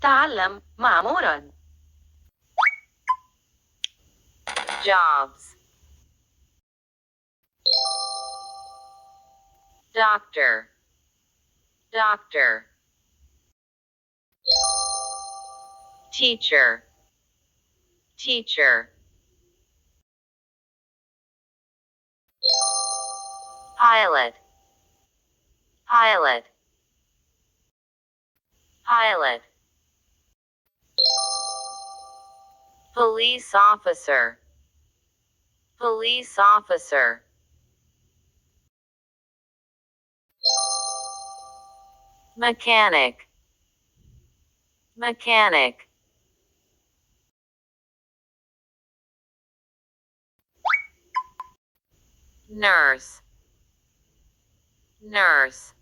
تعلم مع مراد. jobs, doctor, doctor, teacher, teacher, pilot, pilot, pilot, police officer, police officer, mechanic, mechanic, nurse, nurse,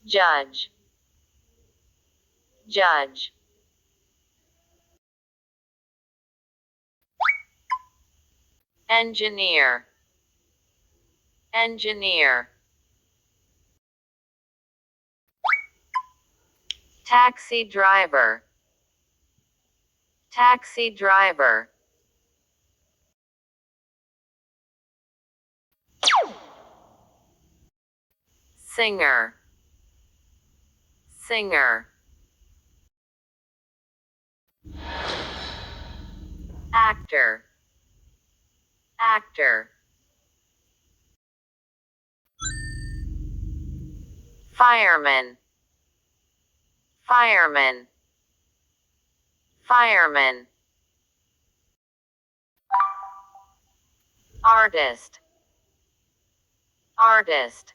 judge, judge, engineer, engineer, taxi driver, taxi driver, singer, singer, actor, actor, fireman, fireman, fireman, artist, artist,